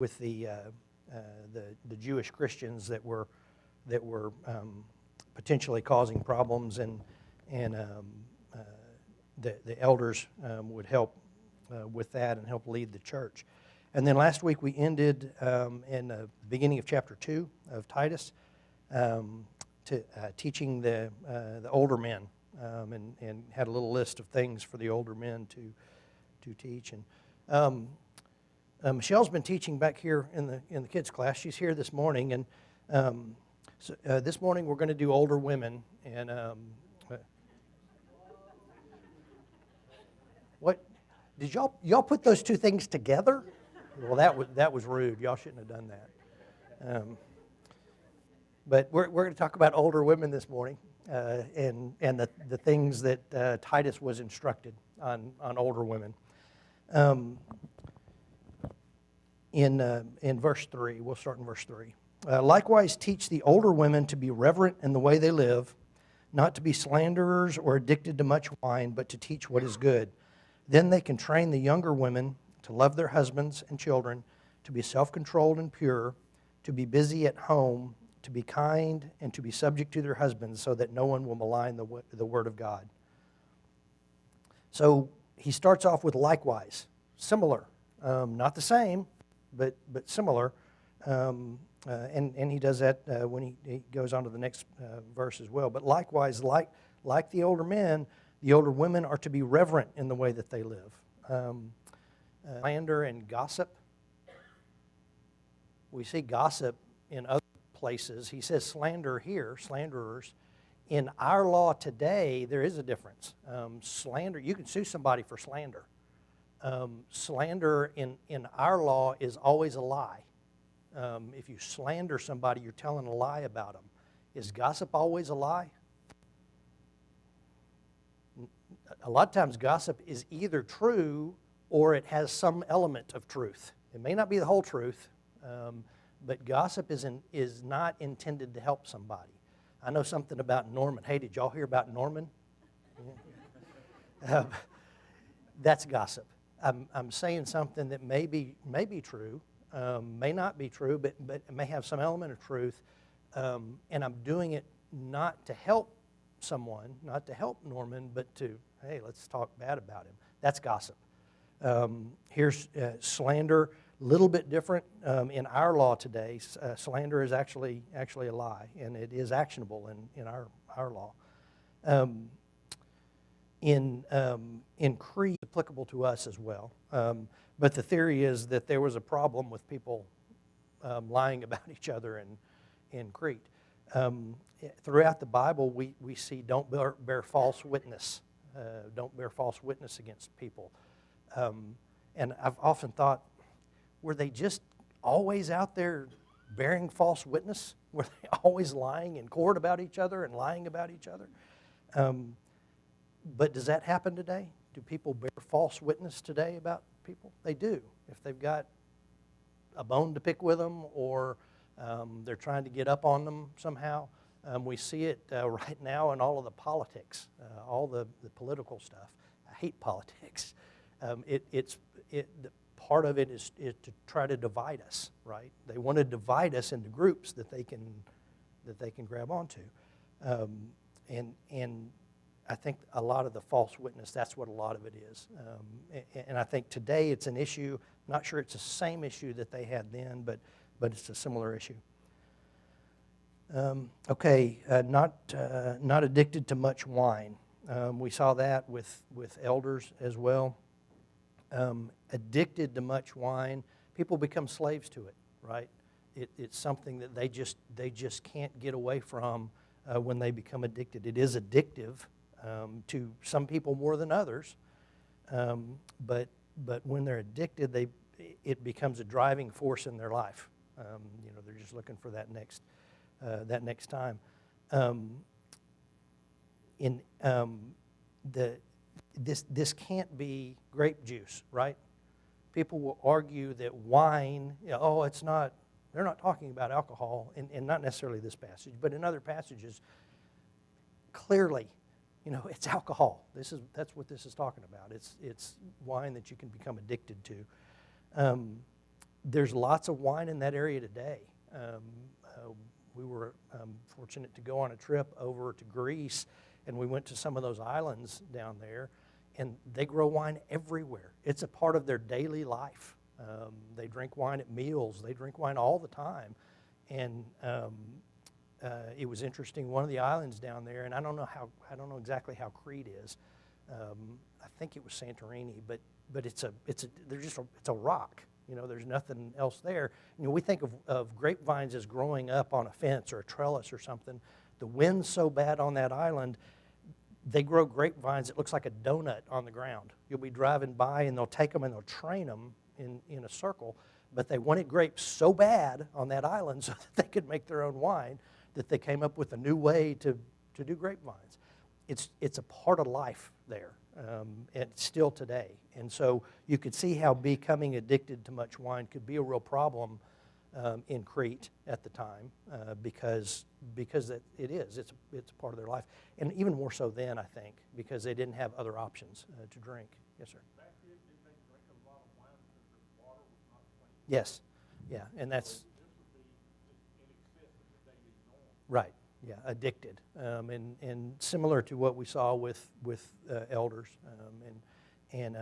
with the Jewish Christians that were potentially causing problems, and the elders would help with that and help lead the church. And then last week we ended in the beginning of chapter 2 of Titus, teaching the older men, and had a little list of things for the older men to teach. And Michelle's been teaching back here in the kids' class. She's here this morning, and so, this morning we're going to do older women. And what did y'all put those two things together? Well, that was rude. Y'all shouldn't have done that. But we're going to talk about older women this morning, and the things that Titus was instructed on older women. In verse 3, we'll start in verse 3. Likewise, teach the older women to be reverent in the way they live, not to be slanderers or addicted to much wine, but to teach what is good. Then they can train the younger women to love their husbands and children, to be self-controlled and pure, to be busy at home, to be kind, and to be subject to their husbands, so that no one will malign the word of God. So he starts off with likewise, similar, not the same, but similar. And he does that when he goes on to the next verse as well. But likewise, like the older men, the older women are to be reverent in the way that they live. Slander and gossip. We see gossip in other places. He says slander here, slanderers. In our law today, there is a difference. Slander, you can sue somebody for slander. Slander in our law is always a lie. If you slander somebody, you're telling a lie about them. Is gossip always a lie? A lot of times gossip is either true or it has some element of truth. It may not be the whole truth, but gossip is not intended to help somebody. I know something about Norman. Hey, did y'all hear about Norman? That's gossip. I'm saying something that may be true, may not be true, but it may have some element of truth, and I'm doing it not to help someone, not to help Norman, but to, hey, let's talk bad about him. That's gossip. Here's slander, a little bit different. In our law today, slander is actually a lie, and it is actionable in our law. In Crete, applicable to us as well. But the theory is that there was a problem with people lying about each other in Crete. Throughout the Bible, we see don't bear false witness. Don't bear false witness against people. And I've often thought, were they just always out there bearing false witness? Were they always lying in court about each other and lying about each other? But does that happen today? Do people bear false witness today about people? They do. If they've got a bone to pick with them, or they're trying to get up on them somehow. We see it right now in all of the politics, all the political stuff. I hate politics. Part of it is to try to divide us, right? They want to divide us into groups that they can grab onto, and I think a lot of the false witness, that's what a lot of it is. And I think today it's an issue. Not sure it's the same issue that they had then, but it's a similar issue. Not addicted to much wine. We saw that with elders as well. Addicted to much wine, people become slaves to it, right? It's something that they just can't get away from when they become addicted. It is addictive to some people more than others, but when they're addicted, it becomes a driving force in their life. They're just looking for that next time. This can't be grape juice, right? People will argue that wine, it's not. They're not talking about alcohol, and not necessarily this passage, but in other passages. Clearly, it's alcohol. That's what this is talking about. It's wine that you can become addicted to. There's lots of wine in that area today. We were fortunate to go on a trip over to Greece, and we went to some of those islands down there, and they grow wine everywhere. It's a part of their daily life. They drink wine at meals. They drink wine all the time. And it was interesting. One of the islands down there, and I don't know exactly how Crete is. I think it was Santorini, but it's a rock. You know, there's nothing else there. You know, we think of grapevines as growing up on a fence or a trellis or something. The wind's so bad on that island, they grow grapevines. It looks like a donut on the ground. You'll be driving by, and they'll take them and they'll train them in a circle. But they wanted grapes so bad on that island so that they could make their own wine that they came up with a new way to do grapevines. It's a part of life there, and still today. And so you could see how becoming addicted to much wine could be a real problem in Crete at the time, because it is. It's a part of their life, and even more so then, I think, because they didn't have other options to drink. Yes, sir. Back then, did they drink a lot of wine because the water was not clean? Yes, yeah, and that's So this would be just in excess of the daily norm. right. Yeah, addicted, and similar to what we saw with elders, and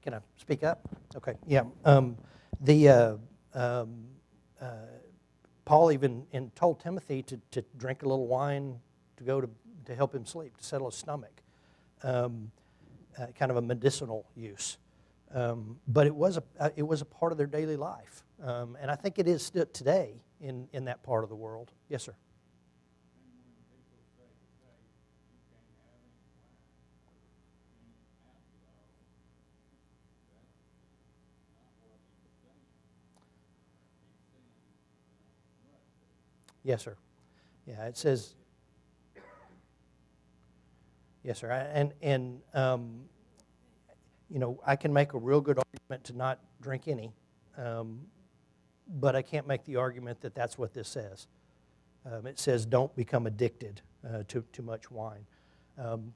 can I speak up? Okay, yeah. Paul even told Timothy to drink a little wine to help him sleep, to settle his stomach, kind of a medicinal use. But it was a part of their daily life, and I think it is still today in that part of the world. Yes, sir. Yes, sir. Yeah, it says. Yes, sir. And you know, I can make a real good argument to not drink any, but I can't make the argument that that's what this says. It says don't become addicted to too much wine.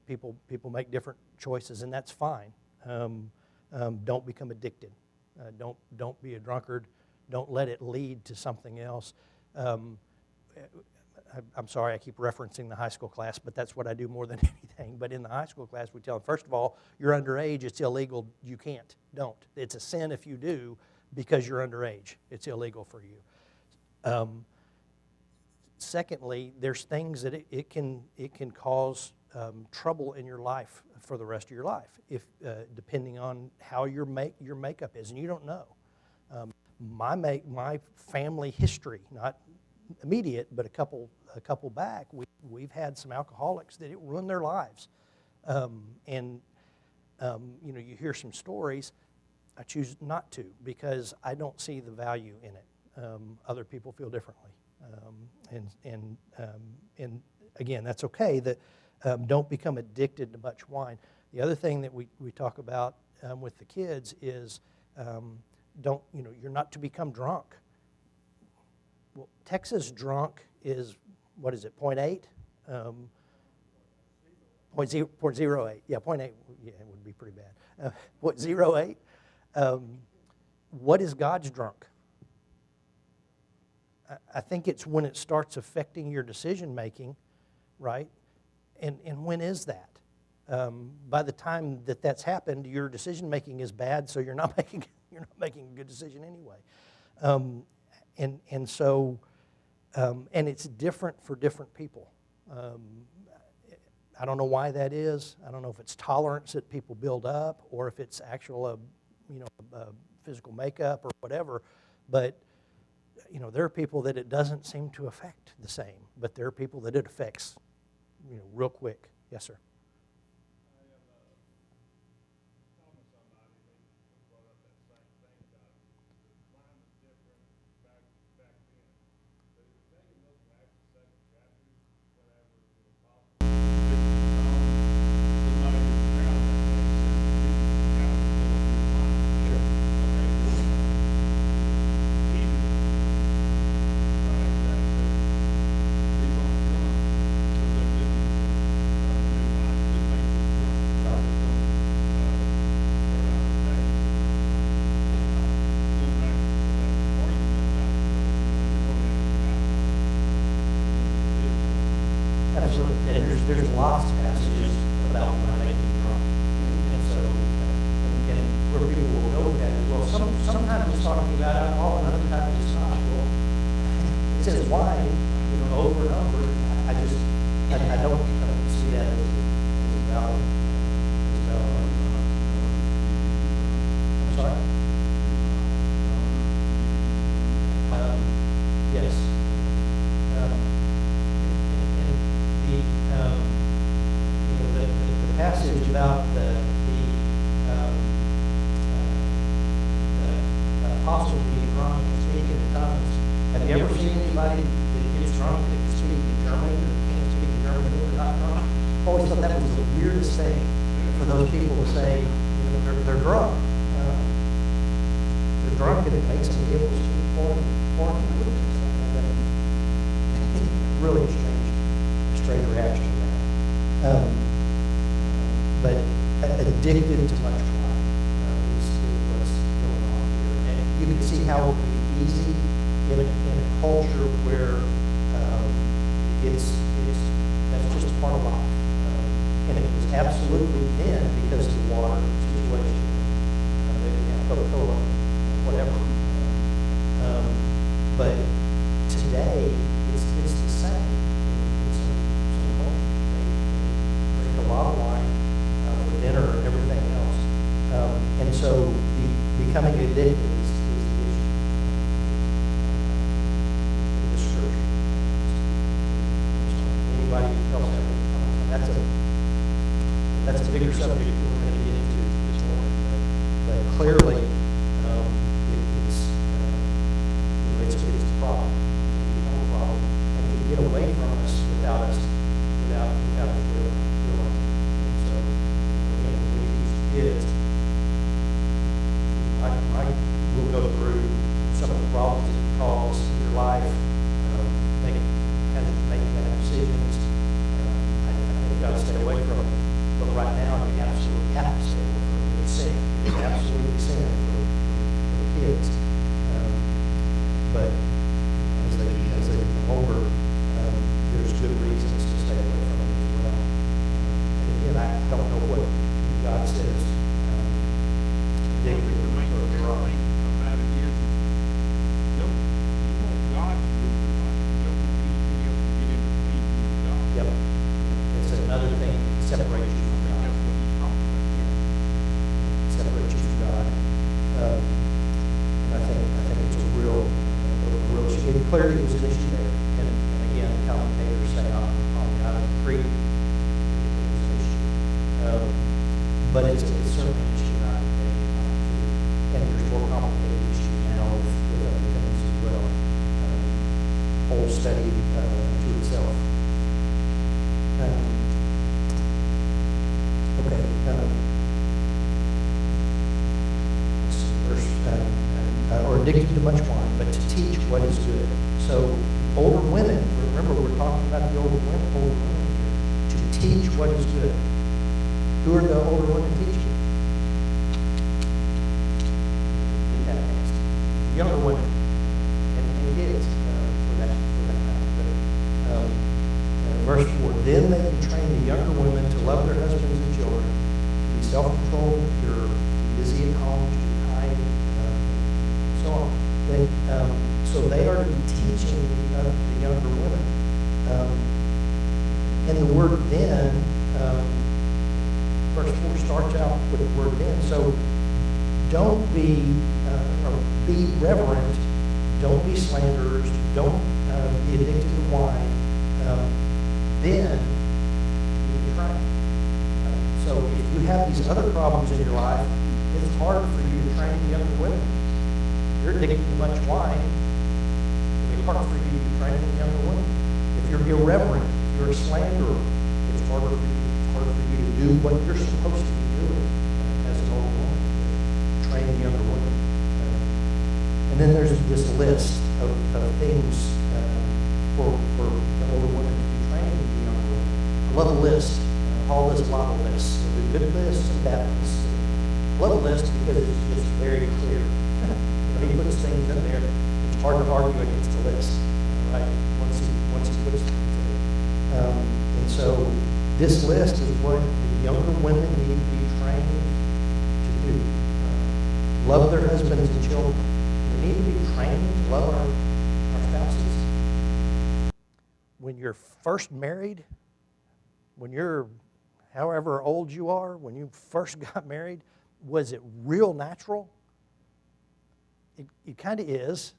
People make different choices, and that's fine. Don't become addicted. Don't be a drunkard. Don't let it lead to something else. I'm sorry, I keep referencing the high school class, but that's what I do more than anything. But in the high school class, we tell them, first of all, you're underage, it's illegal, you can't, don't. It's a sin if you do because you're underage. It's illegal for you. Secondly, there's things that it can cause trouble in your life for the rest of your life, if depending on how your makeup is, and you don't know. My family history, not immediate, but a couple back, we've had some alcoholics that it ruined their lives, and you know, you hear some stories. I choose not to because I don't see the value in it. Other people feel differently, and again, that's okay. That don't become addicted to much wine. The other thing that we talk about with the kids is you're not to become drunk. Well, Texas drunk is, what is it, 0.8? 0.08, yeah, 0.8, yeah, it would be pretty bad. 0.08, what is God's drunk? I think it's when it starts affecting your decision making, right? And when is that? By the time that's happened, your decision making is bad, so you're not making a good decision anyway. And so it's different for different people. I don't know why that is. I don't know if it's tolerance that people build up, or if it's actual, physical makeup or whatever. But there are people that it doesn't seem to affect the same, but there are people that it affects, real quick. Yes, sir. passage about the apostles being drunk and speaking in tongues. Have you ever seen anybody that gets drunk that can speak in German or can't speak in German or not drunk? I always thought that was the weirdest thing for those people to say, they're drunk. They're drunk and it makes them be able to speak foreign languages and stuff like that. Really strange reaction to that. But addicted to much wine is what's going on here. And you can see how it would be easy in a culture where that's just part of life. And it was absolutely then because of the water situation. They didn't have Coca-Cola, whatever. But today, it's the same. In some cultures, they drink a lot of wine for dinner and everything else. And so becoming addicted is the issue in the scripture. Anybody else have any comments? That's a bigger subject we're going to get into this morning. But clearly, it's a problem. It's become a problem. And it can get away from us without us realizing. And so, again, when we teach kids, I will go through some of the problems that it causes in your life, making bad decisions. I think you've got to stay away from it. But right now, you absolutely have to stay away from it. It's sin. It's absolutely sin for the kids. But as they become older, there's good reasons to stay away from it as well. And again, I don't know what God says. Addicted The main or drunk. thing about it is, you want God to do your life. You don't want anything else to get in between you and God. Yep. It's another thing that separates you from God. That's what he's talking about. Separates you from God. And I think it's a real issue. It clearly was an issue there. And again, commentators say on the island of Crete, it was an issue. But it's certainly an issue not today. And there's more complicated issues now with other things as well. Whole study to itself. Okay. Or addicted to much wine, but to teach what is good. So older women, remember we're talking about the older women here, to teach what is good. Who are the older women teaching? In that case, younger women and kids for that matter. But verse 4, then they can train the younger women to love their husbands and children, to be self-controlled, pure, to be busy at home, to be kind, so on. So they are to be teaching the younger women. And the word then, verse 4 starts out with the word then. So don't be, or be reverent, don't be slanderers, don't be addicted to wine. Then you can train. So if you have these other problems in your life, it's hard for you to train the younger women. You're addicted to much wine, it'll be hard for you to train the younger women. If you're irreverent, if you're a slanderer, it's harder for you to do what you're supposed to be doing as an old woman, to train the younger women. And then there's this list of things for the older women to be training the younger women. I love a list. Paul does a lot of lists. There'll be good lists and bad lists. I love a list because it's just very clear. He puts things in there. It's hard to argue against the list, right? Once he puts things in. And so this list is what the younger women need to be trained to do. Love their husbands and children. We need to be trained to love our spouses. When you're first married, when you're however old you are, when you first got married, was it real natural? It kind of is,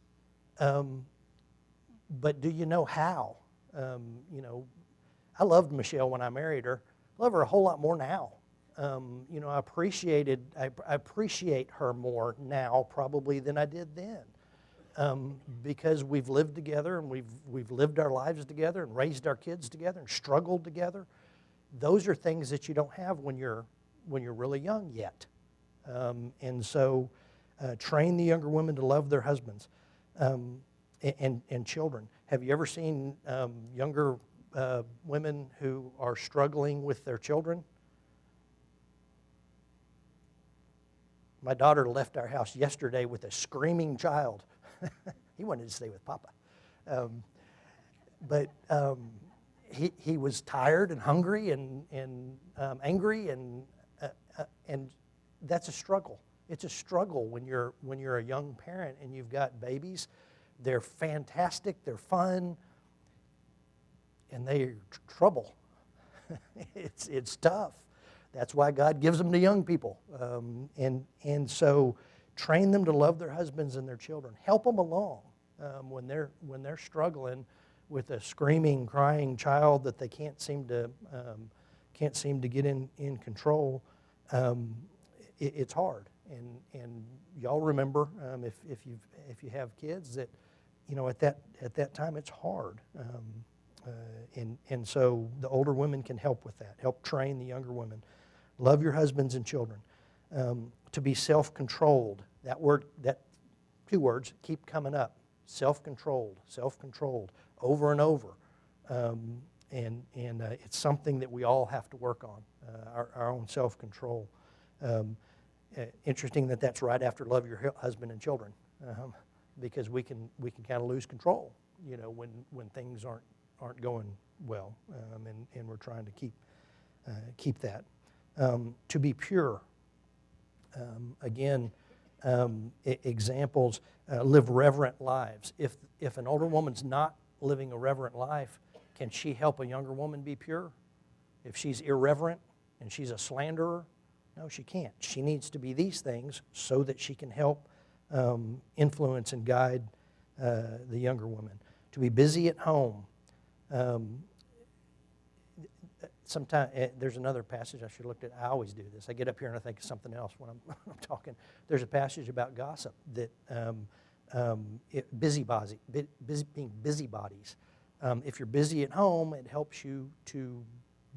but do you know how? I loved Michelle when I married her. I love her a whole lot more now. I appreciate her more now probably than I did then. Because we've lived together and we've lived our lives together and raised our kids together and struggled together. Those are things that you don't have when you're really young yet. And so train the younger women to love their husbands and children. Have you ever seen younger women who are struggling with their children? My daughter left our house yesterday with a screaming child. He wanted to stay with Papa. But he was tired and hungry and angry, and that's a struggle. It's a struggle when you're a young parent and you've got babies. They're fantastic, they're fun, and they're trouble. It's tough. That's why God gives them to young people. And so train them to love their husbands and their children. Help them along when they're struggling with a screaming, crying child that they can't seem to get in control. It's hard. And y'all remember if you have kids that at that time it's hard. And so the older women can help with that. Help train the younger women. Love your husbands and children. To be self-controlled. That 2 words keep coming up. Self-controlled, over and over. And it's something that we all have to work on, our own self-control. Interesting that that's right after love your husband and children, because we can kind of lose control, when things aren't going well, and we're trying to keep that. To be pure. Again, examples, live reverent lives. If an older woman's not living a reverent life, can she help a younger woman be pure? If she's irreverent and she's a slanderer, no, she can't. She needs to be these things so that she can help influence and guide the younger woman. To be busy at home. Sometimes there's another passage I should have looked at. I always do this. I get up here and I think of something else when I'm talking. There's a passage about gossip that being busybodies. If you're busy at home, it helps you to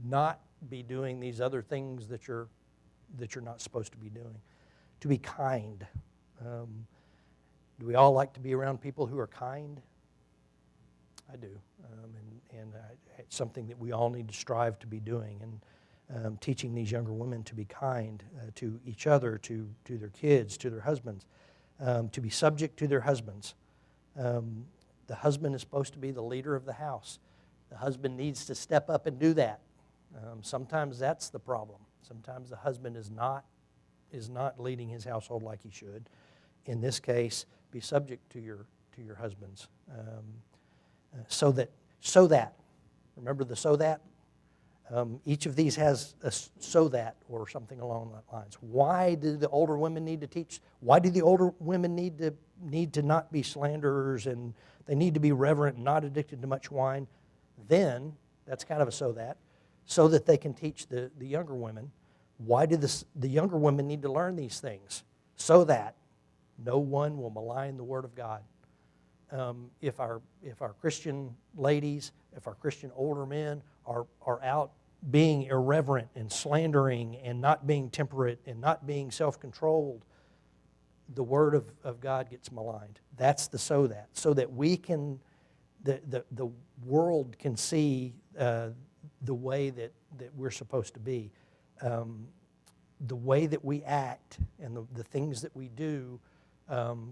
not be doing these other things that you're not supposed to be doing. To be kind. Do we all like to be around people who are kind? I do, and it's something that we all need to strive to be doing, and teaching these younger women to be kind to each other, to their kids, to their husbands, to be subject to their husbands. The husband is supposed to be the leader of the house. The husband needs to step up and do that. Sometimes that's the problem. Sometimes the husband is not leading his household like he should. In this case, be subject to your husbands. So that, remember the so that? Each of these has a so that or something along that lines. Why do the older women need to teach? Why do the older women need to not be slanderers, and they need to be reverent and not addicted to much wine? Then, that's kind of a so that they can teach the younger women. Why do the younger women need to learn these things? So that no one will malign the Word of God. If our Christian ladies, if our Christian older men are out being irreverent and slandering and not being temperate and not being self-controlled, the Word of God gets maligned. That's the so that we can, the world can see the way that we're supposed to be. The way that we act and the things that we do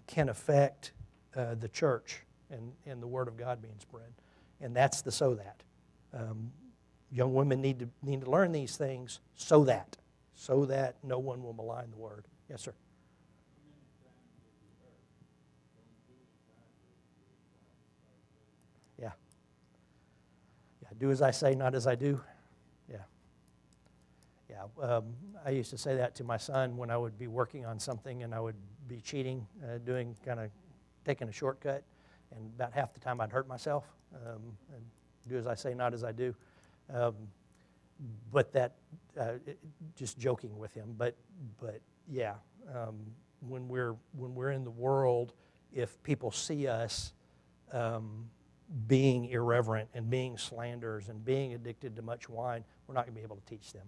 can affect the church and the Word of God being spread. And that's the so that. Young women need to learn these things so that no one will malign the Word. Yes, sir. Yeah. Do as I say, not as I do. Yeah. I used to say that to my son when I would be working on something and I would be cheating, taking a shortcut, and about half the time I'd hurt myself. And do as I say, not as I do. But that just joking with him. But yeah, when we're in the world, if people see us being irreverent and being slanderers and being addicted to much wine, we're not going to be able to teach them.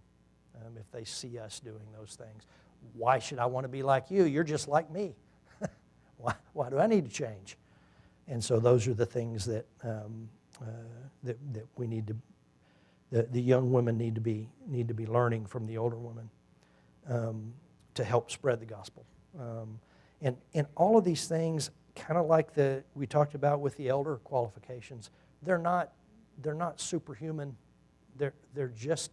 If they see us doing those things, why should I want to be like you? You're just like me. Why do I need to change? And so those are the things that that we need to. The young women need to be learning from the older women to help spread the gospel. And all of these things, kind of like we talked about with the elder qualifications, they're not superhuman. They're just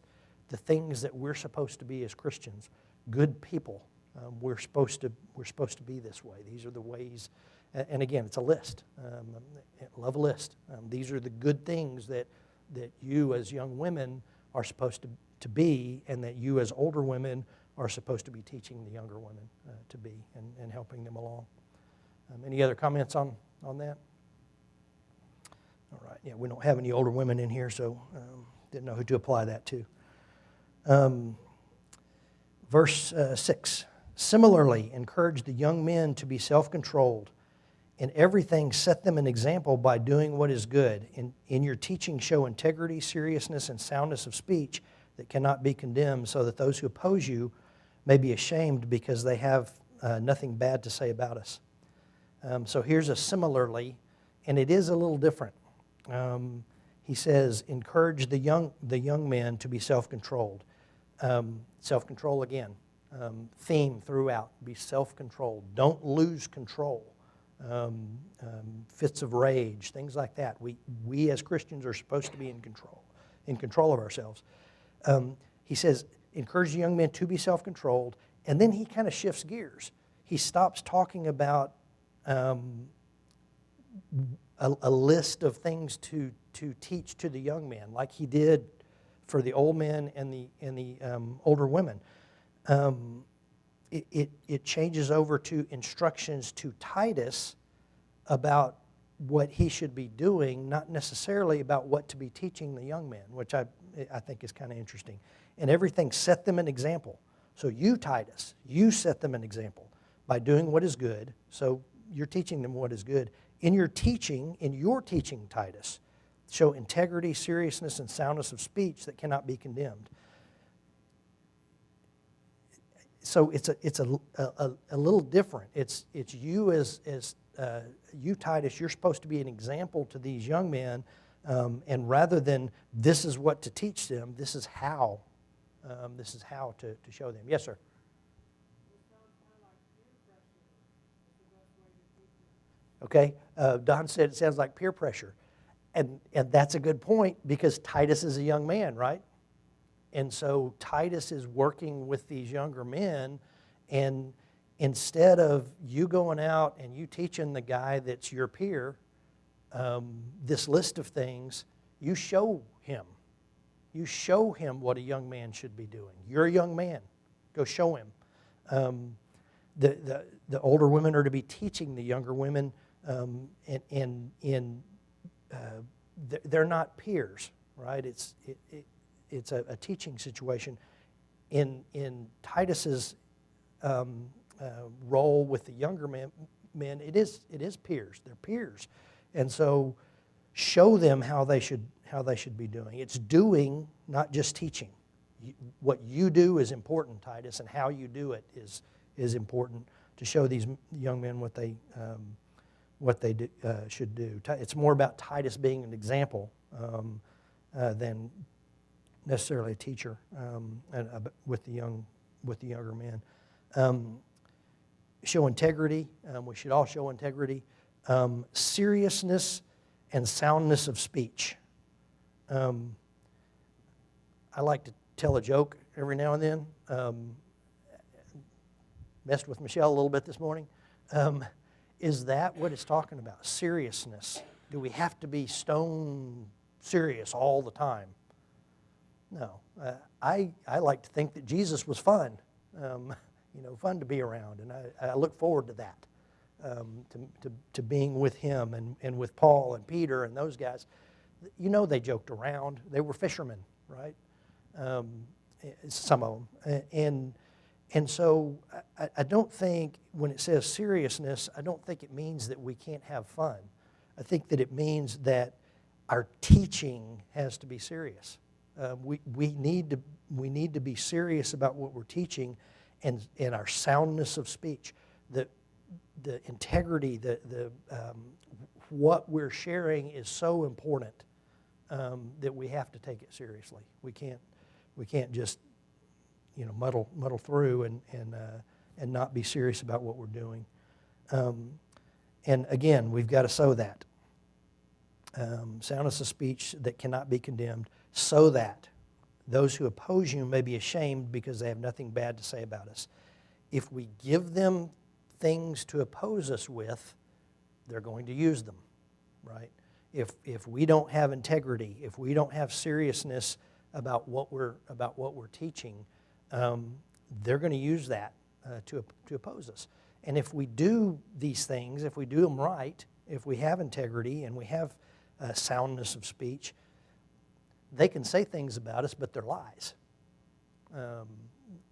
the things that we're supposed to be as Christians, good people. We're supposed to be this way. These are the ways. And again, it's a list. I love a list. These are the good things that you as young women are supposed to be, and that you as older women are supposed to be teaching the younger women to be, and helping them along. Any other comments on that? All right. Yeah, we don't have any older women in here, so didn't know who to apply that to. Verse 6. Similarly, encourage the young men to be self-controlled. In everything, set them an example by doing what is good. In your teaching, show integrity, seriousness, and soundness of speech that cannot be condemned, so that those who oppose you may be ashamed because they have nothing bad to say about us. So here's a similarly, and it is a little different. He says, encourage the young men to be self-controlled. Self-control again. Theme throughout, be self-controlled. Don't lose control. Fits of rage, things like that. We as Christians are supposed to be in control of ourselves. He says, encourage the young men to be self-controlled, and then he kind of shifts gears. He stops talking about a list of things to teach to the young men, like he did for the old men and the older women. It changes over to instructions to Titus about what he should be doing, not necessarily about what to be teaching the young men, which I think is kind of interesting. And everything, set them an example. So you, Titus, you set them an example by doing what is good. So you're teaching them what is good. In your teaching, Titus, show integrity, seriousness, and soundness of speech that cannot be condemned. So it's a little different. It's you as you, Titus, you're supposed to be an example to these young men, and rather than this is what to teach them, this is how to show them. Yes, sir. Okay, Don said it sounds like peer pressure, and that's a good point, because Titus is a young man, right? And so Titus is working with these younger men, and instead of you going out and you teaching the guy that's your peer this list of things, you show him. You show him what a young man should be doing. You're a young man. Go show him. The older women are to be teaching the younger women, they're not peers, right? It's a teaching situation. In Titus's role with the younger men, it is peers. They're peers, and so show them how they should be doing. It's doing, not just teaching. What you do is important, Titus, and how you do it is important to show these young men what they should do. It's more about Titus being an example than necessarily a teacher with the younger men. Show integrity. We should all show integrity. Seriousness and soundness of speech. I like to tell a joke every now and then. Messed with Michelle a little bit this morning. Is that what it's talking about? Seriousness. Do we have to be stone serious all the time? No. I like to think that Jesus was fun, fun to be around, and I look forward to that, to being with him and with Paul and Peter and those guys. They joked around. They were fishermen, right? some of them. And so I don't think when it says seriousness, I don't think it means that we can't have fun. I think that it means that our teaching has to be serious. We need to be serious about what we're teaching, and our soundness of speech, the integrity, what we're sharing is so important that we have to take it seriously. We can't just muddle through and not be serious about what we're doing. And again, we've got to sow that. Soundness of speech that cannot be condemned, so that those who oppose you may be ashamed because they have nothing bad to say about us. If we give them things to oppose us with, they're going to use them, right? If we don't have integrity, if we don't have seriousness about what we're teaching, they're going to use that to oppose us. And if we do these things, if we do them right, if we have integrity and we have soundness of speech, they can say things about us, but they're lies.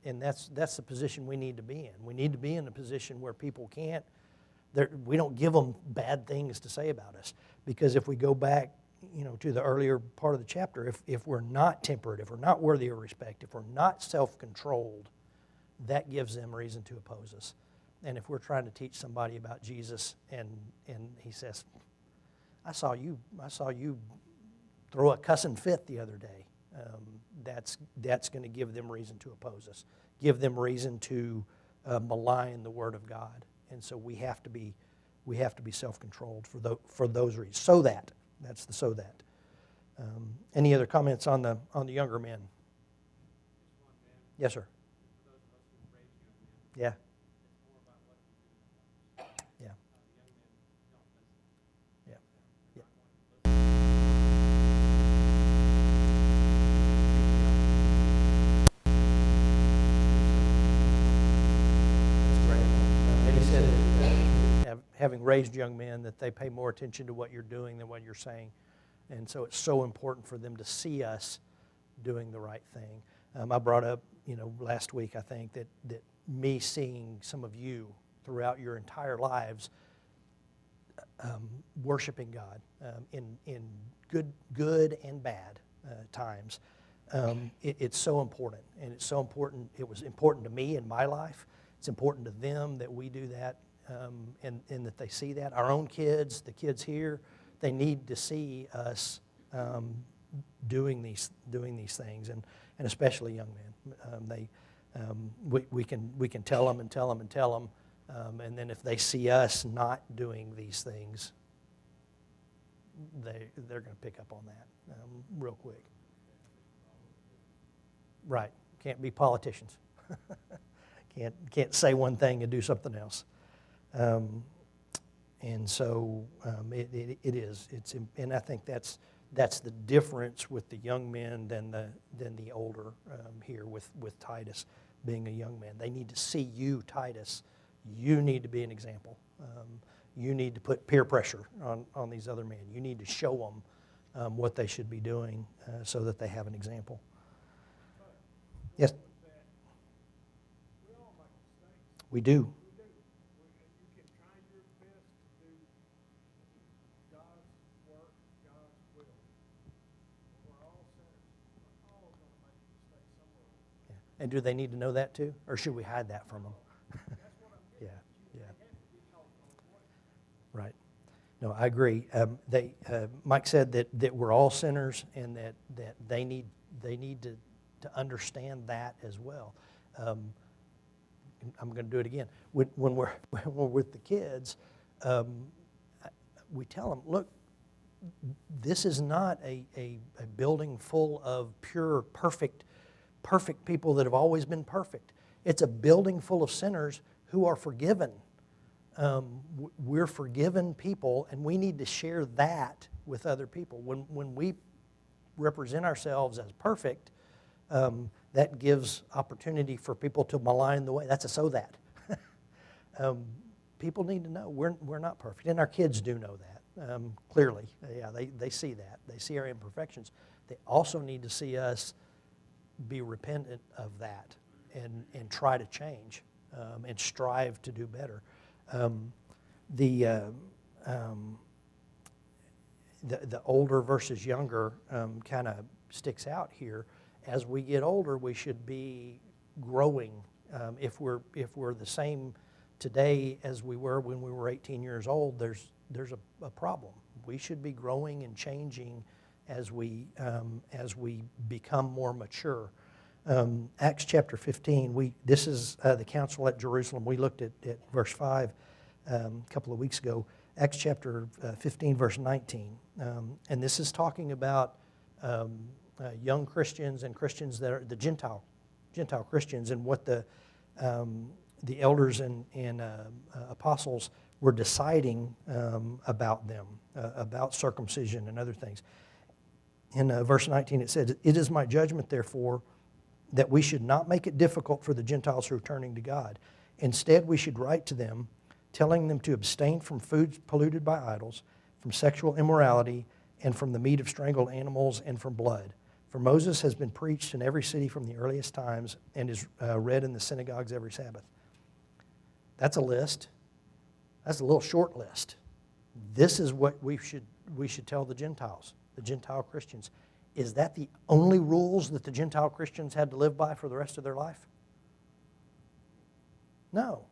And that's the position we need to be in. We need to be in a position where people can't, we don't give them bad things to say about us. Because if we go back, to the earlier part of the chapter, if we're not temperate, if we're not worthy of respect, if we're not self-controlled, that gives them reason to oppose us. And if we're trying to teach somebody about Jesus and he says, I saw you throw a cussing fit the other day, that's going to give them reason to oppose us, give them reason to malign the Word of God. And so we have to be self-controlled for those reasons. So that. That's the so that. Any other comments on the younger men? Yes, sir. Yeah. Yeah. Yeah. Yeah. That's great. And he said that having raised young men, that they pay more attention to what you're doing than what you're saying. And so it's so important for them to see us doing the right thing. I brought up, last week, I think, that me seeing some of you throughout your entire lives worshiping God in good and bad times. It's so important, and it's so important. It was important to me in my life. It's important to them that we do that, and that they see that. Our own kids, the kids here, they need to see us doing these things, and especially young men. We can tell them and tell them and tell them, and then if they see us not doing these things, they're going to pick up on that real quick. Right? Can't be politicians. Can't say one thing and do something else. And so it is. And I think that's the difference with the young men than the older here with Titus being a young man. They need to see you, Titus. You need to be an example. You need to put peer pressure on these other men. You need to show them what they should be doing so that they have an example. Yes? We do. And do they need to know that too? Or should we hide that from them? Yeah. Right. No, I agree. Mike said that we're all sinners, and that they need to understand that as well. I'm going to do it again. When we're with the kids, we tell them, look, this is not a building full of pure, perfect people that have always been perfect. It's a building full of sinners who are forgiven. We're forgiven people, and we need to share that with other people. When we represent ourselves as perfect, that gives opportunity for people to malign the way. That's a so that. People need to know we're not perfect, and our kids do know that clearly. Yeah, they see that. They see our imperfections. They also need to see us be repentant of that and try to change and strive to do better. The older versus younger kind of sticks out here. As we get older, we should be growing. If we're the same today as we were when we were 18 years old, there's a problem. We should be growing and changing as we become more mature. Acts chapter 15. This is the council at Jerusalem. We looked at verse 5 a couple of weeks ago. Acts chapter 15, verse 19. And this is talking about young Christians and Christians that are the Gentile Christians, and what the elders and apostles were deciding about them, about circumcision and other things. In verse 19 it says, "It is my judgment, therefore, that we should not make it difficult for the Gentiles who are turning to God. Instead, we should write to them, telling them to abstain from foods polluted by idols, from sexual immorality, and from the meat of strangled animals, and from blood. For Moses has been preached in every city from the earliest times, and is read in the synagogues every Sabbath." That's a list. That's a little short list. This is what we should tell the Gentiles, the Gentile Christians. Is that the only rules that the Gentile Christians had to live by for the rest of their life? No.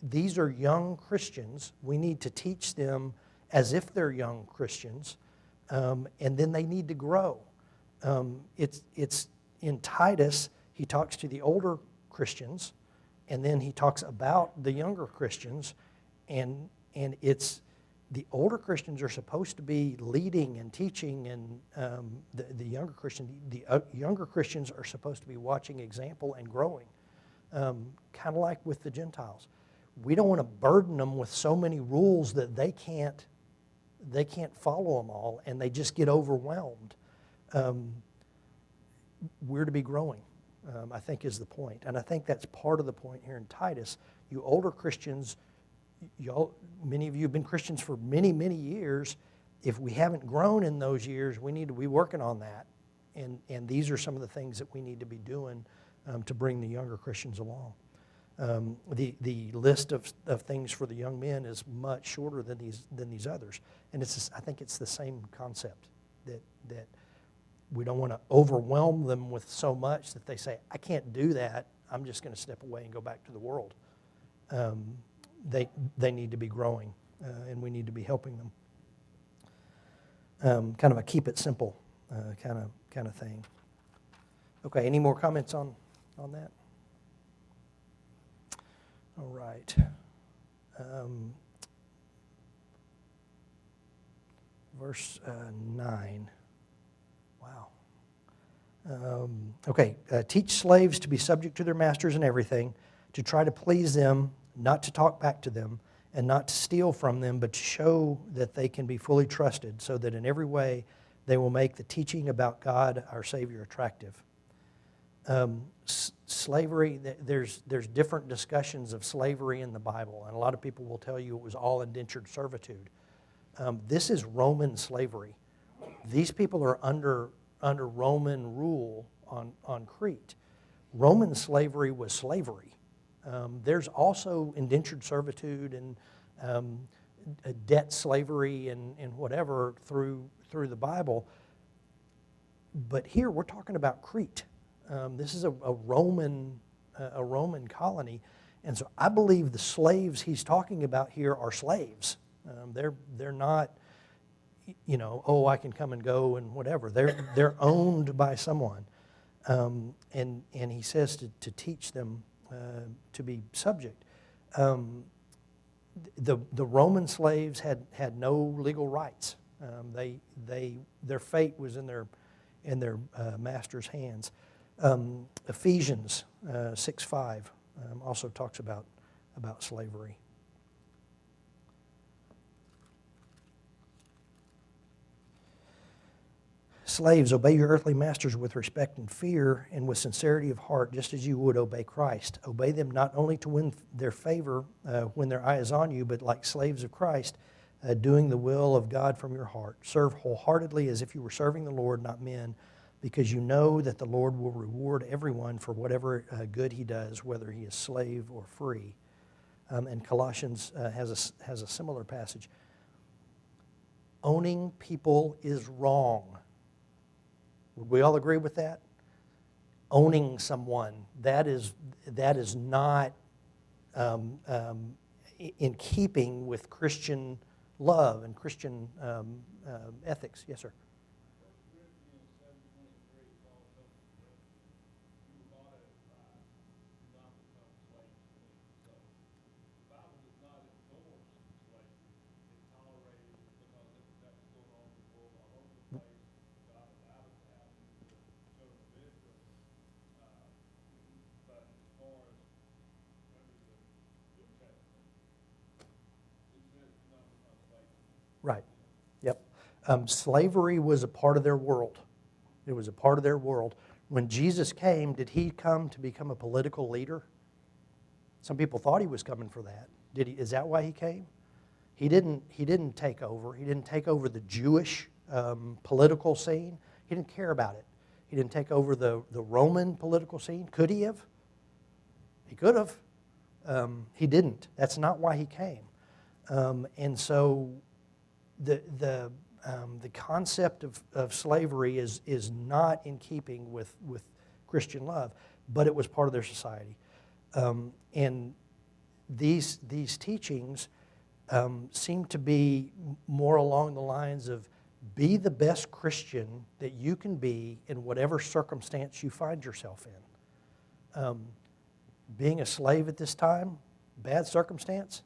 These are young Christians. We need to teach them as if they're young Christians, and then they need to grow. It's in Titus, he talks to the older Christians, and then he talks about the younger Christians, and it's the older Christians are supposed to be leading and teaching, and the younger Christians are supposed to be watching example and growing, kind of like with the Gentiles. We don't want to burden them with so many rules that they can't follow them all, and they just get overwhelmed. We're to be growing, I think, is the point. And I think that's part of the point here in Titus. You older Christians, many of you have been Christians for many, many years. If we haven't grown in those years, we need to be working on that. And these are some of the things that we need to be doing to bring the younger Christians along. The list of things for the young men is much shorter than these others. And I think it's the same concept, that we don't want to overwhelm them with so much that they say, "I can't do that. I'm just going to step away and go back to the world." They need to be growing, and we need to be helping them. Kind of a keep it simple kind of thing. Okay, any more comments on that? All right. Verse 9. Wow. Okay, teach slaves to be subject to their masters in everything, to try to please them, not to talk back to them, and not to steal from them, but to show that they can be fully trusted, so that in every way they will make the teaching about God, our Savior, attractive. Slavery, there's different discussions of slavery in the Bible, and a lot of people will tell you it was all indentured servitude. This is Roman slavery. These people are under Roman rule on Crete. Roman slavery was slavery. There's also indentured servitude and debt slavery and whatever through the Bible. But here we're talking about Crete. This is a Roman colony, and so I believe the slaves he's talking about here are slaves. They're not, oh, I can come and go and whatever. They're owned by someone, and he says to teach them to be subject. The Roman slaves had no legal rights. Their fate was in their master's hands. Ephesians 6:5 also talks about slavery. Slaves, obey your earthly masters with respect and fear and with sincerity of heart, just as you would obey Christ. Obey them not only to win their favor when their eye is on you, but like slaves of Christ, doing the will of God from your heart. Serve wholeheartedly as if you were serving the Lord, not men, because you know that the Lord will reward everyone for whatever good he does, whether he is slave or free. And Colossians has a similar passage. Owning people is wrong. Would we all agree with that? Owning someone, that is not in keeping with Christian love and Christian ethics. Yes, sir. Right. Yep. Slavery was a part of their world. It was a part of their world. When Jesus came, did he come to become a political leader? Some people thought he was coming for that. Did he? Is that why he came? He didn't take over. He didn't take over the Jewish political scene. He didn't care about it. He didn't take over the Roman political scene. Could he have? He could have. He didn't. That's not why he came. And so the concept of slavery is not in keeping with Christian love, but it was part of their society. And these teachings seem to be more along the lines of be the best Christian that you can be in whatever circumstance you find yourself in. Being a slave at this time, bad circumstance.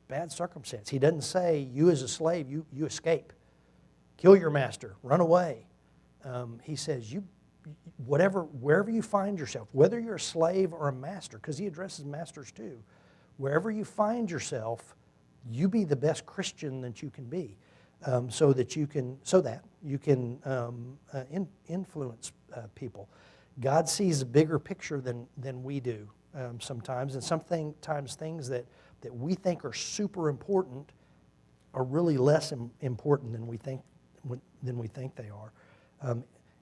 Bad circumstance. He doesn't say you as a slave, you escape. Kill your master, run away. He says wherever you find yourself, whether you're a slave or a master, because he addresses masters too, wherever you find yourself, you be the best Christian that you can be, so that you can influence people. God sees a bigger picture than we do sometimes, and sometimes things that we think are super important are really less important than we think they are.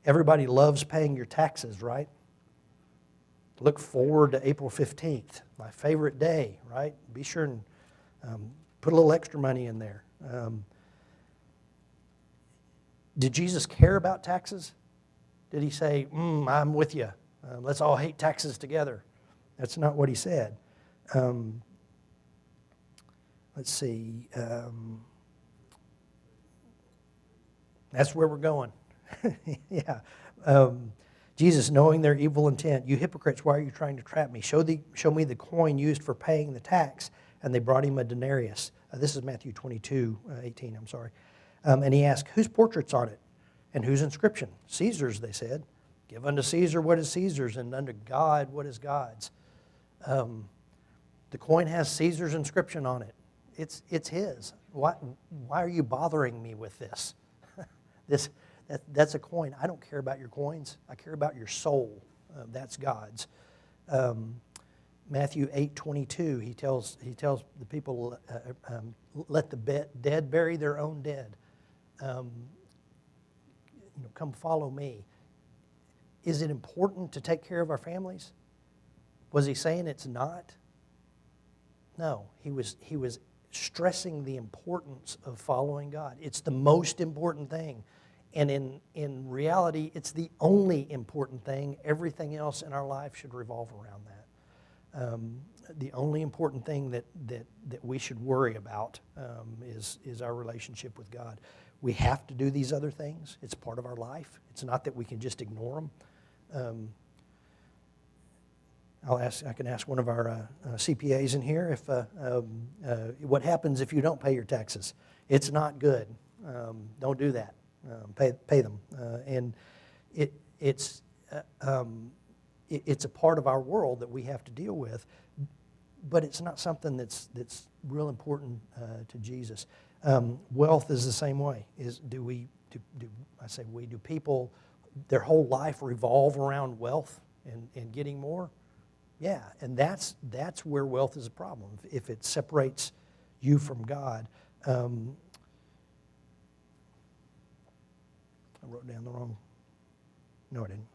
Everybody loves paying your taxes, right? Look forward to April 15th, my favorite day, right? Be sure and put a little extra money in there. Did Jesus care about taxes? Did he say, I'm with you, let's all hate taxes together? That's not what he said. Let's see. That's where we're going. Yeah. Jesus, knowing their evil intent, you hypocrites, why are you trying to trap me? Show me the coin used for paying the tax. And they brought him a denarius. This is Matthew 22:18, I'm sorry. And he asked, whose portrait's on it? And whose inscription? Caesar's, they said. Give unto Caesar what is Caesar's, and unto God what is God's. The coin has Caesar's inscription on it. It's his. Why are you bothering me with this? That's a coin. I don't care about your coins. I care about your soul. That's God's. Matthew 8:22. He tells the people, let the dead bury their own dead. Come follow me. Is it important to take care of our families? Was he saying it's not? No, he was stressing the importance of following God. It's the most important thing. And in reality, it's the only important thing. Everything else in our life should revolve around that. The only important thing that we should worry about is our relationship with God. We have to do these other things. It's part of our life. It's not that we can just ignore them. I can ask one of our CPAs in here what happens if you don't pay your taxes. It's not good. Don't do that. Pay them. And it's a part of our world that we have to deal with, but it's not something that's real important to Jesus. Wealth is the same way. Do people, their whole life revolve around wealth and getting more? Yeah, and that's where wealth is a problem. If it separates you from God. I wrote down the wrong, no I didn't.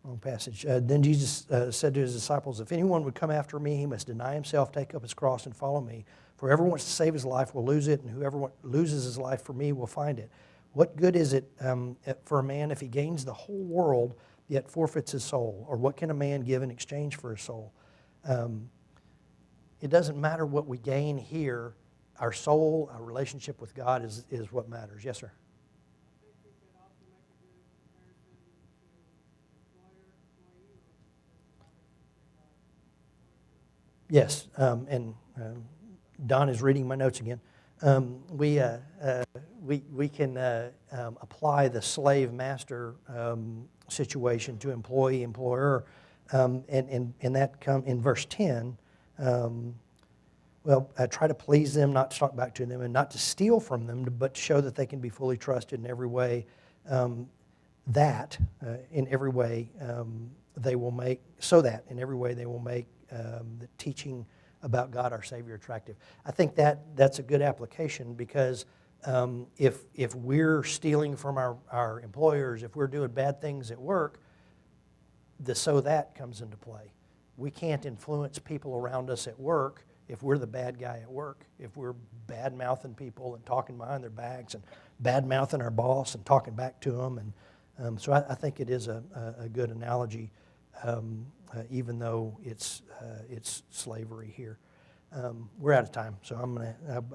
Wrong passage. Then Jesus said to his disciples, if anyone would come after me, he must deny himself, take up his cross, and follow me. For whoever wants to save his life will lose it, and whoever loses his life for me will find it. What good is it for a man if he gains the whole world, yet forfeits his soul? Or what can a man give in exchange for his soul? It doesn't matter what we gain here. Our soul, our relationship with God is what matters. Yes, sir? Yes, and Don is reading my notes again. We can apply the slave-master situation to employee-employer, and that come in verse 10. Try to please them, not to talk back to them, and not to steal from them, but to show that they can be fully trusted in every way. In every way they will make the teaching about God our Savior attractive. I think that's a good application because if we're stealing from our employers, if we're doing bad things at work, that comes into play. We can't influence people around us at work if we're the bad guy at work, if we're bad-mouthing people and talking behind their backs and bad-mouthing our boss and talking back to them. And so I think it is a good analogy, even though it's slavery here. We're out of time, so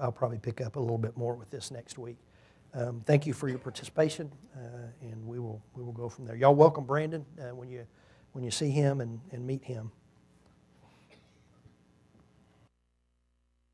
I'll probably pick up a little bit more with this next week. Thank you for your participation, and we will go from there. Y'all welcome Brandon when you see him and meet him.